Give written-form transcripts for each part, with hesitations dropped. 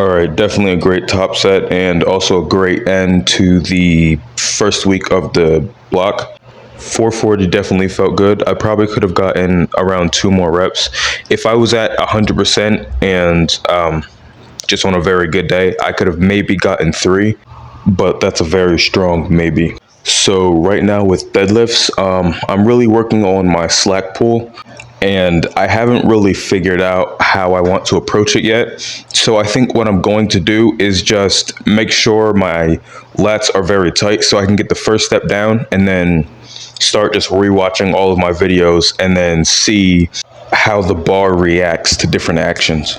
All right, definitely a great top set and also a great end to the first week of the block. 440 definitely felt good. I probably could have gotten around 2 more reps. If I was at 100% and just on a very good day, I could have maybe gotten 3, but that's a very strong maybe. So right now with deadlifts, I'm really working on my slack pull, and I haven't really figured out how I want to approach it yet. So I think what I'm going to do is just make sure my lats are very tight so I can get the first step down and then start just rewatching all of my videos and then see how the bar reacts to different actions.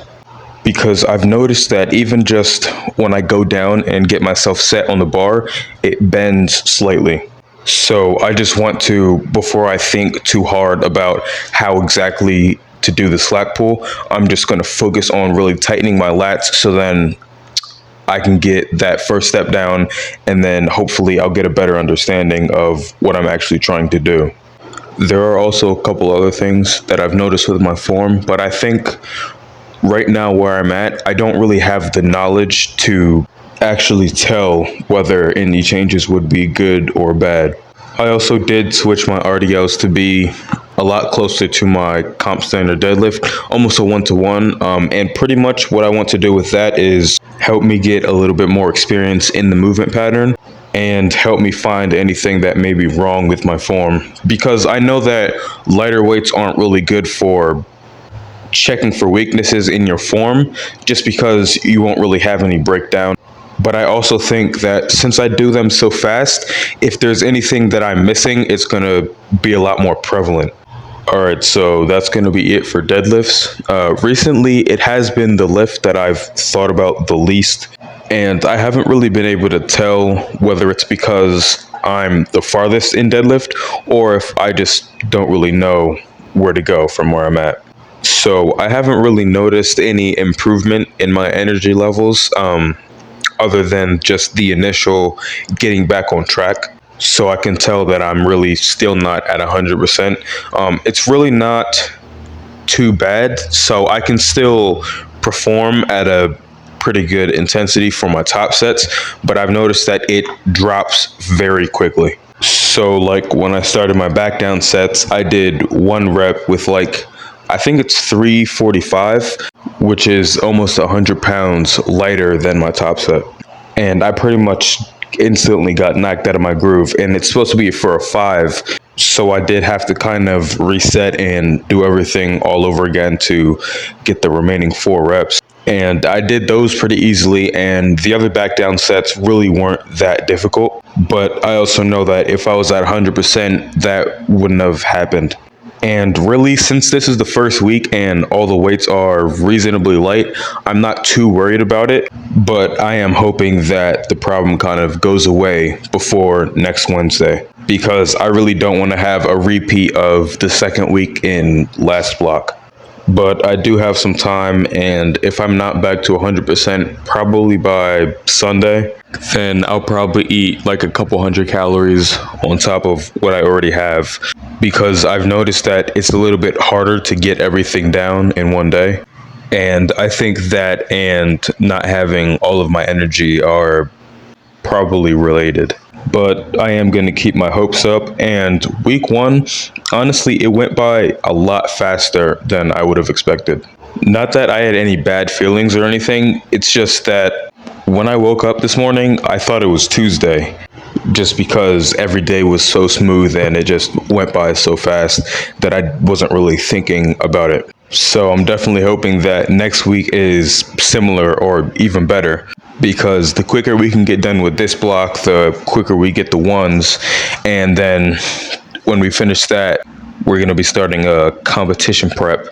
Because I've noticed that even just when I go down and get myself set on the bar, it bends slightly. So I just want to, before I think too hard about how exactly to do the slack pull, I'm just going to focus on really tightening my lats so then I can get that first step down, and then hopefully I'll get a better understanding of what I'm actually trying to do. There are also a couple other things that I've noticed with my form, but I think right now where I'm at, I don't really have the knowledge to actually tell whether any changes would be good or bad. I also did switch my RDLs to be a lot closer to my comp standard deadlift, almost a 1-to-1. And pretty much what I want to do with that is help me get a little bit more experience in the movement pattern and help me find anything that may be wrong with my form. Because I know that lighter weights aren't really good for checking for weaknesses in your form, just because you won't really have any breakdown. But I also think that since I do them so fast, if there's anything that I'm missing, it's going to be a lot more prevalent. All right, so that's going to be it for deadlifts. Recently, it has been the lift that I've thought about the least, and I haven't really been able to tell whether it's because I'm the farthest in deadlift or if I just don't really know where to go from where I'm at. So I haven't really noticed any improvement in my energy levels, other than just the initial getting back on track. So I can tell that I'm really still not at 100%. It's really not too bad. So I can still perform at a pretty good intensity for my top sets, but I've noticed that it drops very quickly. So like when I started my back down sets, I did 1 rep with I think it's 345, which is almost 100 pounds lighter than my top set. And I pretty much instantly got knocked out of my groove, and it's supposed to be for a 5. So I did have to kind of reset and do everything all over again to get the remaining 4 reps. And I did those pretty easily, and the other back down sets really weren't that difficult. But I also know that if I was at 100%, that wouldn't have happened. And really, since this is the first week and all the weights are reasonably light, I'm not too worried about it. But I am hoping that the problem kind of goes away before next Wednesday, because I really don't want to have a repeat of the second week in last block. But I do have some time, and if I'm not back to 100%, probably by Sunday, then I'll probably eat like a couple hundred calories on top of what I already have, because I've noticed that it's a little bit harder to get everything down in one day. And I think that and not having all of my energy are probably related. But I am going to keep my hopes up. And week 1, honestly, it went by a lot faster than I would have expected. Not that I had any bad feelings or anything. It's just that when I woke up this morning, I thought it was Tuesday, just because every day was so smooth and it just went by so fast that I wasn't really thinking about it. So I'm definitely hoping that next week is similar or even better, because the quicker we can get done with this block, the quicker we get the ones. And then when we finish that, we're going to be starting a competition prep.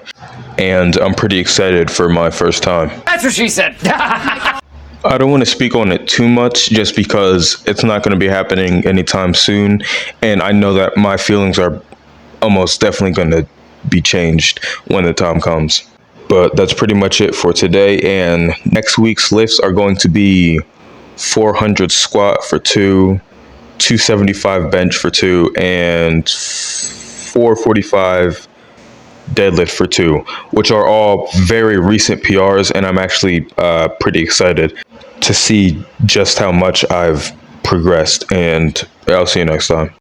And I'm pretty excited for my first time. That's what she said. I don't want to speak on it too much just because it's not going to be happening anytime soon. And I know that my feelings are almost definitely going to be changed when the time comes. But that's pretty much it for today. And next week's lifts are going to be 400 squat for 2, 275 bench for 2, and 445 deadlift for 2, which are all very recent PRs, and I'm actually pretty excited to see just how much I've progressed. And I'll see you next time.